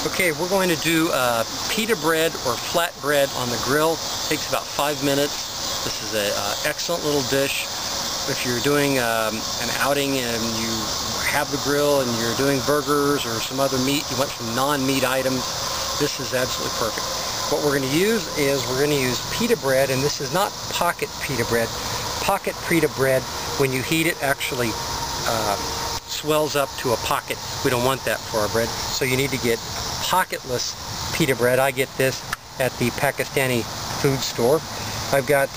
Okay, we're going to do pita bread or flatbread on the grill. It takes about 5 minutes. This is an excellent little dish. If you're doing an outing and you have the grill and you're doing burgers or some other meat, you want some non-meat items, this is absolutely perfect. What we're going to use is we're going to use pita bread, and this is not pocket pita bread. Pocket pita bread, when you heat it, actually swells up to a pocket. We don't want that for our bread, so you need to get pocketless pita bread. I get this at the Pakistani food store. I've got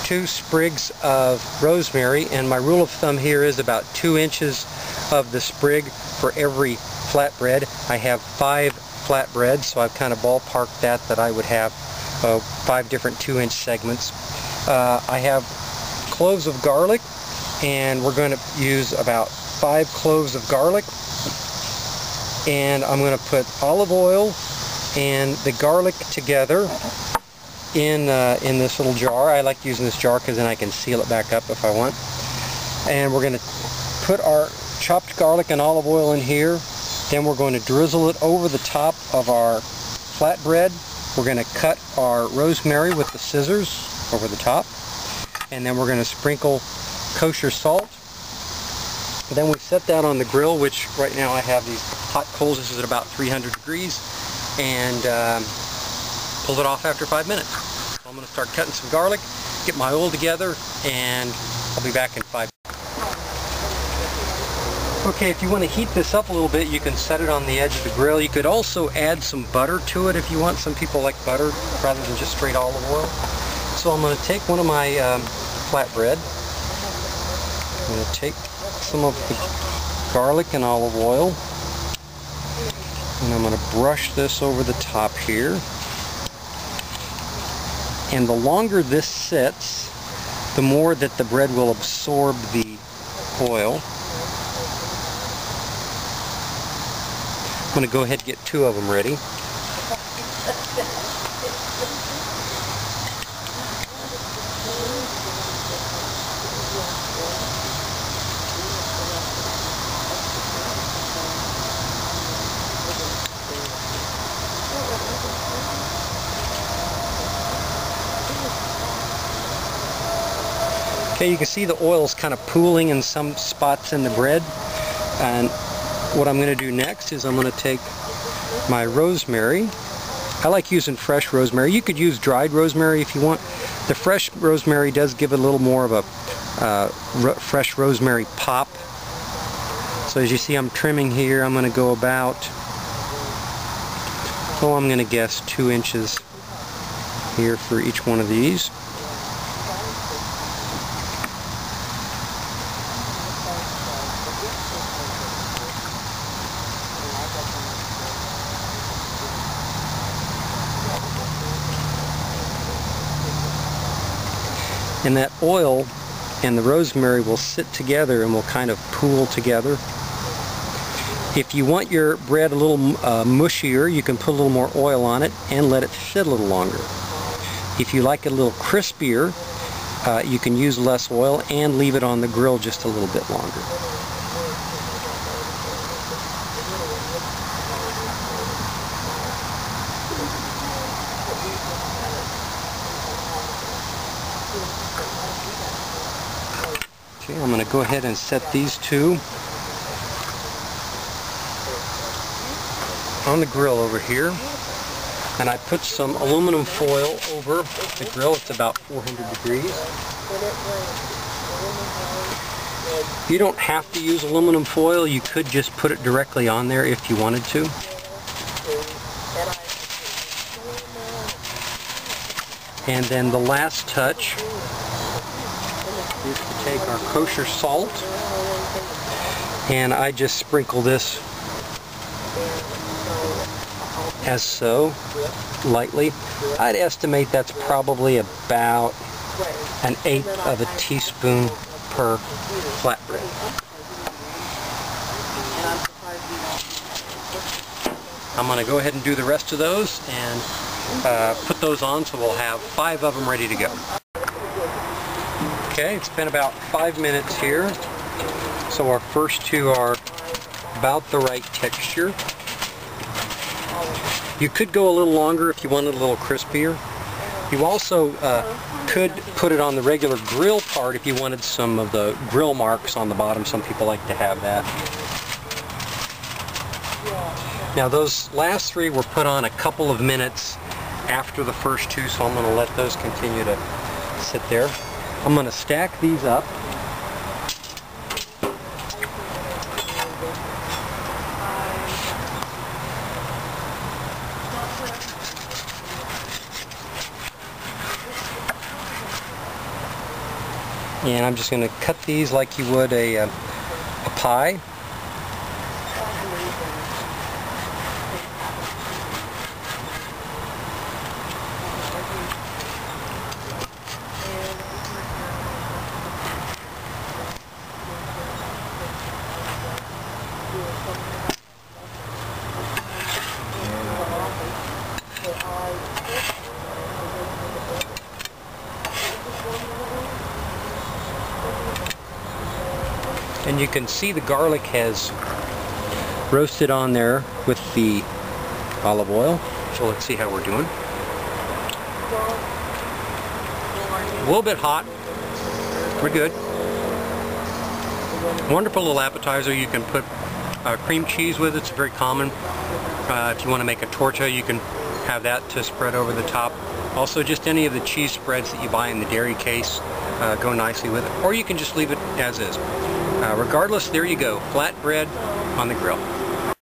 2 sprigs of rosemary, and my rule of thumb here is about 2 inches of the sprig for every flatbread. I have 5 flatbreads, so I've kind of ballparked that I would have 5 different 2-inch segments. I have cloves of garlic, and we're going to use about 5 cloves of garlic, and I'm going to put olive oil and the garlic together in this little jar. I like using this jar because then I can seal it back up if I want. And we're going to put our chopped garlic and olive oil in here. Then we're going to drizzle it over the top of our flatbread. We're going to cut our rosemary with the scissors over the top, and then we're going to sprinkle kosher salt. Then we set that on the grill, which right now I have these hot coals. This is at about 300 degrees, and pull it off after 5 minutes. So I'm going to start cutting some garlic, get my oil together, and I'll be back in 5 minutes. Okay, if you want to heat this up a little bit, you can set it on the edge of the grill. You could also add some butter to it if you want. Some people like butter rather than just straight olive oil. So I'm going to take one of my flatbread. I'm going to take some of the garlic and olive oil, and I'm going to brush this over the top here. And the longer this sits, the more that the bread will absorb the oil. I'm going to go ahead and get 2 of them ready. Okay, you can see the oil's kind of pooling in some spots in the bread, and what I'm going to do next is I'm going to take my rosemary. I like using fresh rosemary. You could use dried rosemary if you want. The fresh rosemary does give it a little more of a fresh rosemary pop. So as you see, I'm trimming here. I'm going to go about, I'm going to guess 2 inches here for each one of these. And that oil and the rosemary will sit together and will kind of pool together. If you want your bread a little mushier, you can put a little more oil on it and let it sit a little longer. If you like it a little crispier, you can use less oil and leave it on the grill just a little bit longer. Okay, I'm going to go ahead and set these 2 on the grill over here, and I put some aluminum foil over the grill. It's about 400 degrees. You don't have to use aluminum foil. You could just put it directly on there if you wanted to. And then the last touch is to take our kosher salt, and I just sprinkle this as so, lightly. I'd estimate that's probably about 1/8 of a teaspoon per flatbread. I'm going to go ahead and do the rest of those and put those on, so we'll have 5 of them ready to go. Okay, it's been about 5 minutes here. So our first 2 are about the right texture. You could go a little longer if you wanted a little crispier. You also could put it on the regular grill part if you wanted some of the grill marks on the bottom. Some people like to have that. Now those last three were put on a couple of minutes after the first two, so I'm going to let those continue to sit there. I'm going to stack these up. And I'm just going to cut these like you would a pie. And you can see the garlic has roasted on there with the olive oil. So let's see how we're doing. A little bit hot. We're good. Wonderful little appetizer. You can put cream cheese with it. It's very common. If you want to make a torta, you can have that to spread over the top. Also, just any of the cheese spreads that you buy in the dairy case go nicely with it. Or you can just leave it as is. Regardless, there you go. Flatbread on the grill.